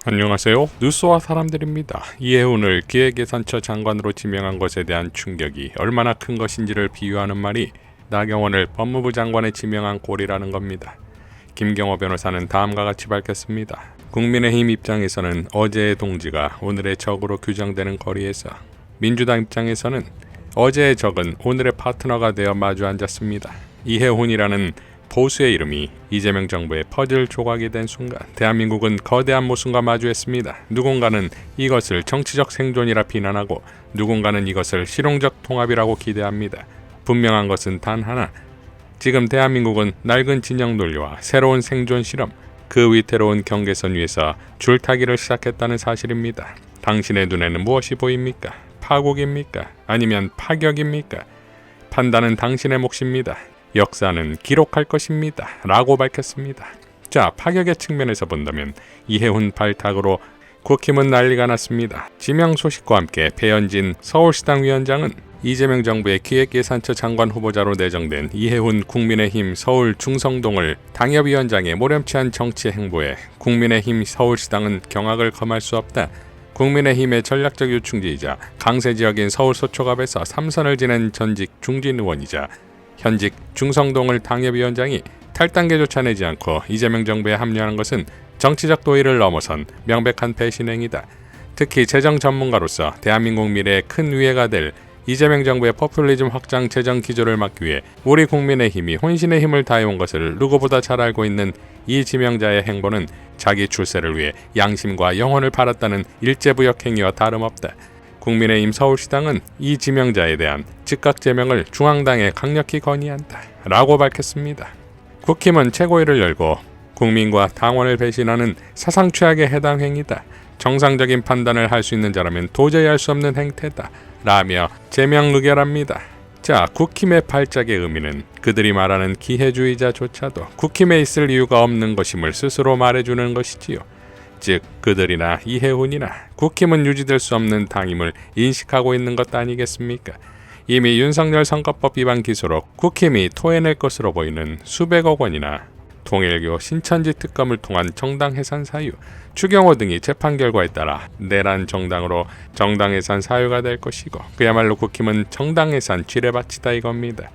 안녕하세요. 뉴스와 사람들입니다. 이해훈을 기획예산처 장관으로 지명한 것에 대한 충격이 얼마나 큰 것인지를 비유하는 말이 나경원을 법무부 장관에 지명한 꼴이라는 겁니다. 김경호 변호사는 다음과 같이 밝혔습니다. 국민의힘 입장에서는 어제의 동지가 오늘의 적으로 규정되는 거리에서, 민주당 입장에서는 어제의 적은 오늘의 파트너가 되어 마주 앉았습니다. 이해훈이라는 보수의 이름이 이재명 정부의 퍼즐 조각이 된 순간 대한민국은 거대한 모순과 마주했습니다. 누군가는 이것을 정치적 생존이라 비난하고 누군가는 이것을 실용적 통합이라고 기대합니다. 분명한 것은 단 하나, 지금 대한민국은 낡은 진영 논리와 새로운 생존 실험, 그 위태로운 경계선 위에서 줄타기를 시작했다는 사실입니다. 당신의 눈에는 무엇이 보입니까? 파국입니까? 아니면 파격입니까? 판단은 당신의 몫입니다. 역사는 기록할 것입니다. 라고 밝혔습니다. 자, 파격의 측면에서 본다면 이해훈 발탁으로 국힘은 난리가 났습니다. 지명 소식과 함께 배현진 서울시당 위원장은 이재명 정부의 기획예산처 장관 후보자로 내정된 이해훈 국민의힘 서울 중성동을 당협위원장의 모렴치한 정치 행보에 국민의힘 서울시당은 경악을 금할 수 없다. 국민의힘의 전략적 요충지이자 강세 지역인 서울 서초갑에서 3선을 지낸 전직 중진 의원이자 현직 중성동을 당협위원장이 탈당계조차 내지 않고 이재명 정부에 합류하는 것은 정치적 도의를 넘어선 명백한 배신행위다. 특히 재정 전문가로서 대한민국 미래에 큰 위해가 될 이재명 정부의 포퓰리즘 확장 재정 기조를 막기 위해 우리 국민의힘이 혼신의 힘을 다해온 것을 누구보다 잘 알고 있는 이 지명자의 행보는 자기 출세를 위해 양심과 영혼을 팔았다는 일제부역 행위와 다름없다. 국민의힘 서울시당은 이 지명자에 대한 즉각 제명을 중앙당에 강력히 건의한다. 라고 밝혔습니다. 국힘은 최고위를 열고 국민과 당원을 배신하는 사상 최악의 해당 행위다. 정상적인 판단을 할 수 있는 자라면 도저히 할 수 없는 행태다. 라며 제명 의결합니다. 자, 국힘의 발작의 의미는 그들이 말하는 기회주의자조차도 국힘에 있을 이유가 없는 것임을 스스로 말해주는 것이지요. 즉 그들이나 이해훈이나 국힘은 유지될 수 없는 당임을 인식하고 있는 것 아니겠습니까? 이미 윤석열 선거법 위반 기소로 국힘이 토해낼 것으로 보이는 수백억 원이나 통일교 신천지 특검을 통한 정당 해산 사유, 추경호 등이 재판 결과에 따라 내란 정당으로 정당 해산 사유가 될 것이고, 그야말로 국힘은 정당 해산 쥐레바치다 이겁니다.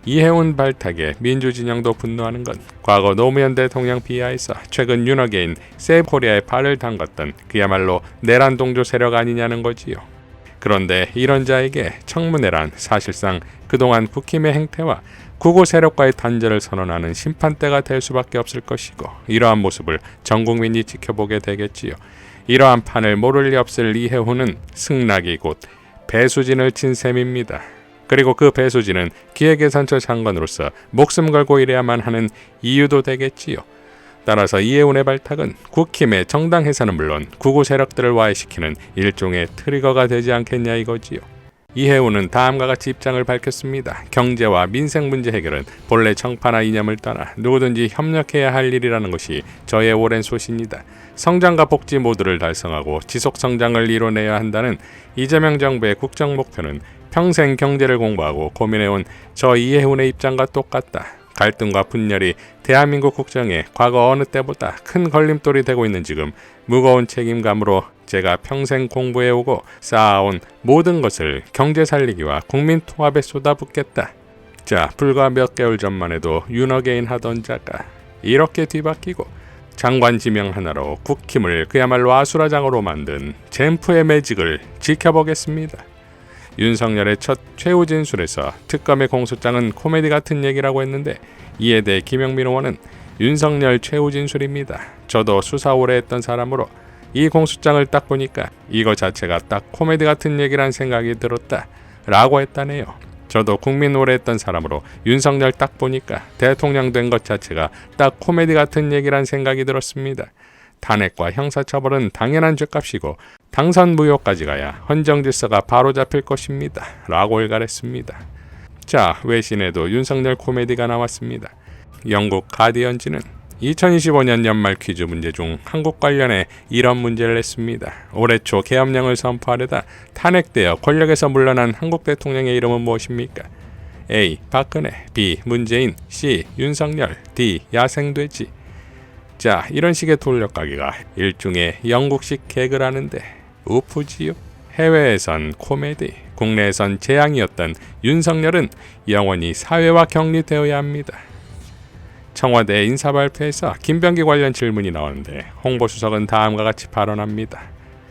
이해훈 발탁에 민주진영도 분노하는 건 과거 노무현 대통령 비하에서 최근 윤어게인 세코리아에 발을 담갔던 그야말로 내란 동조 세력 아니냐는 거지요. 그런데 이런 자에게 청문회란 사실상 그동안 국힘의 행태와 구구 세력과의 단절을 선언하는 심판대가 될 수밖에 없을 것이고, 이러한 모습을 전 국민이 지켜보게 되겠지요. 이러한 판을 모를 리 없을 이해훈은 승낙이 곧 배수진을 친 셈입니다. 그리고 그 배수진은 기획예산처 장관으로서 목숨 걸고 일해야만 하는 이유도 되겠지요. 따라서 이해훈의 발탁은 국힘의 정당 해산은 물론 구구 세력들을 와해시키는 일종의 트리거가 되지 않겠냐 이거지요. 이해훈은 다음과 같이 입장을 밝혔습니다. 경제와 민생 문제 해결은 본래 정파나 이념을 떠나 누구든지 협력해야 할 일이라는 것이 저의 오랜 소신이다. 성장과 복지 모두를 달성하고 지속 성장을 이뤄내야 한다는 이재명 정부의 국정 목표는 평생 경제를 공부하고 고민해온 저 이해훈의 입장과 똑같다. 갈등과 분열이 대한민국 국정에 과거 어느 때보다 큰 걸림돌이 되고 있는 지금 무거운 책임감으로 제가 평생 공부해오고 쌓아온 모든 것을 경제 살리기와 국민 통합에 쏟아붓겠다. 자, 불과 몇 개월 전만 해도 윤어게인 하던 자가 이렇게 뒤바뀌고 장관 지명 하나로 국힘을 그야말로 아수라장으로 만든 젠프의 매직을 지켜보겠습니다. 윤석열의 첫 최후 진술에서 특검의 공소장은 코미디 같은 얘기라고 했는데, 이에 대해 김영민 의원은 윤석열 최후 진술입니다. 저도 수사 오래 했던 사람으로 이 공소장을 딱 보니까 이거 자체가 딱 코미디 같은 얘기란 생각이 들었다 라고 했다네요. 저도 국민 오래 했던 사람으로 윤석열 딱 보니까 대통령 된 것 자체가 딱 코미디 같은 얘기란 생각이 들었습니다. 탄핵과 형사처벌은 당연한 죗값이고 당선 무효까지 가야 헌정질서가 바로잡힐 것입니다. 라고 일갈했습니다. 자, 외신에도 윤석열 코미디가 나왔습니다. 영국 가디언지는 2025년 연말 퀴즈 문제 중 한국 관련해 이런 문제를 냈습니다. 올해 초 계엄령을 선포하려다 탄핵되어 권력에서 물러난 한국 대통령의 이름은 무엇입니까? A. 박근혜, B. 문재인, C. 윤석열, D. 야생돼지. 자, 이런 식의 돌려가기가 일종의 영국식 개그라는데 우프지요? 해외에선 코미디, 국내에선 재앙이었던 윤석열은 영원히 사회와 격리되어야 합니다. 청와대 인사발표에서 김병기 관련 질문이 나오는데 홍보수석은 다음과 같이 발언합니다.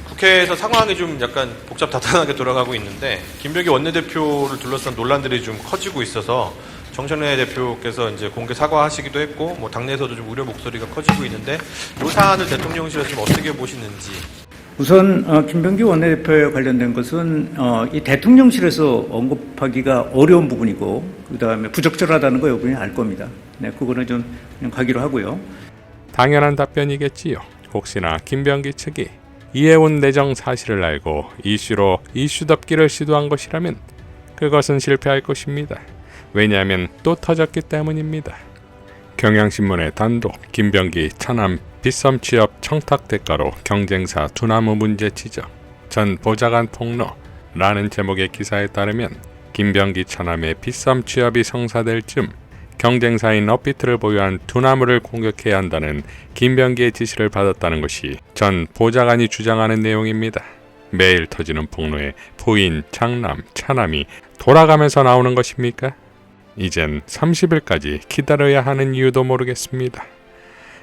국회에서 상황이 좀 약간 복잡다단하게 돌아가고 있는데 김병기 원내대표를 둘러싼 논란들이 좀 커지고 있어서 정청래 대표께서 이제 공개 사과하시기도 했고 뭐 당내에서도 좀 우려 목소리가 커지고 있는데 이 사안을 대통령실에서 좀 어떻게 보시는지. 우선 김병기 원내대표에 관련된 것은 이 대통령실에서 언급하기가 어려운 부분이고 그다음에 부적절하다는 거 여러분이 알 겁니다. 네, 그거는 좀 그냥 가기로 하고요. 당연한 답변이겠지요. 혹시나 김병기 측이 이해운 내정 사실을 알고 이슈로 이슈 덮기를 시도한 것이라면 그것은 실패할 것입니다. 왜냐하면 또 터졌기 때문입니다. 경향신문의 단독 김병기 차남 빗썸 취업 청탁 대가로 경쟁사 두나무 문제 지적 전 보좌관 폭로라는 제목의 기사에 따르면 김병기 차남의 빗썸 취업이 성사될 즈음 경쟁사인 업비트를 보유한 두나무를 공격해야 한다는 김병기의 지시를 받았다는 것이 전 보좌관이 주장하는 내용입니다. 매일 터지는 폭로에 부인, 장남, 차남이 돌아가면서 나오는 것입니까? 이젠 30일까지 기다려야 하는 이유도 모르겠습니다.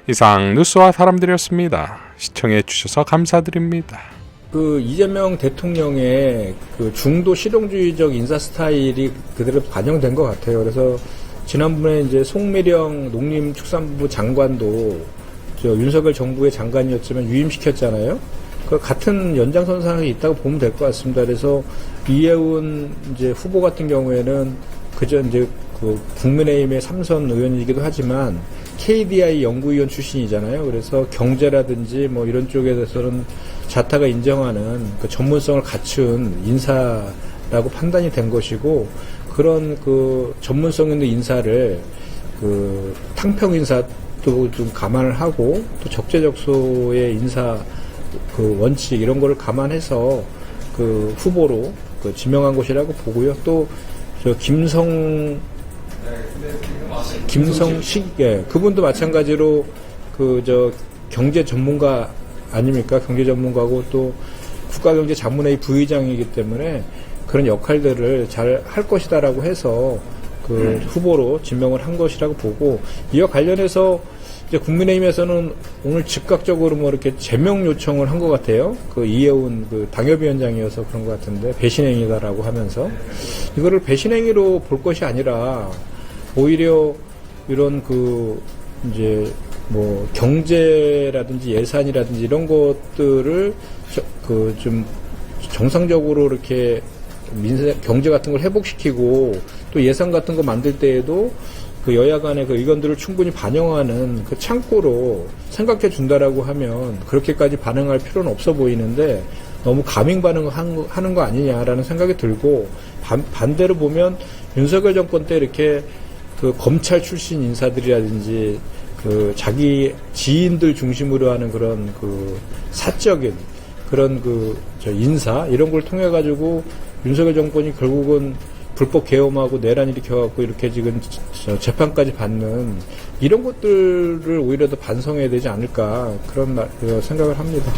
이상 뉴스와 사람들이었습니다. 시청해 주셔서 감사드립니다. 이재명 대통령의 중도 실용주의적 인사 스타일이 그대로 반영된 것 같아요. 그래서 지난번에 이제 송미령 농림축산부 장관도 윤석열 정부의 장관이었지만 유임시켰잖아요. 그 같은 연장선상에 있다고 보면 될 것 같습니다. 그래서 이해운 이제 후보 같은 경우에는 그저 이제 국민의힘의 3선 의원이기도 하지만 KDI 연구위원 출신이잖아요. 그래서 경제라든지 뭐 이런 쪽에 대해서는 자타가 인정하는 그 전문성을 갖춘 인사라고 판단이 된 것이고 그런 전문성 있는 인사를 탕평 인사도 좀 감안을 하고 또 적재적소의 인사 원칙 이런 거를 감안해서 후보로 지명한 것이라고 보고요. 또 김성식, 그분도 마찬가지로 경제 전문가 아닙니까? 경제 전문가고 또 국가경제자문회의 부의장이기 때문에 그런 역할들을 잘 할 것이다라고 해서 후보로 지명을 한 것이라고 보고 이와 관련해서 이제 국민의힘에서는 오늘 즉각적으로 뭐 이렇게 제명 요청을 한 것 같아요. 이해운 당협위원장이어서 그런 것 같은데 배신행위다라고 하면서 이거를 배신행위로 볼 것이 아니라 오히려 이런 이제 뭐 경제라든지 예산이라든지 이런 것들을 좀 정상적으로 이렇게 경제 같은 걸 회복시키고 또 예산 같은 거 만들 때에도 여야 간의 의견들을 충분히 반영하는 창구로 생각해 준다라고 하면 그렇게까지 반응할 필요는 없어 보이는데 너무 가민 반응하는 거 아니냐라는 생각이 들고 반대로 보면 윤석열 정권 때 이렇게 검찰 출신 인사들이라든지 자기 지인들 중심으로 하는 그런 사적인 그런 인사 이런 걸 통해 가지고 윤석열 정권이 결국은 불법 계엄하고 내란 일으켜갖고 이렇게 지금 재판까지 받는 이런 것들을 오히려 더 반성해야 되지 않을까 그런 생각을 합니다.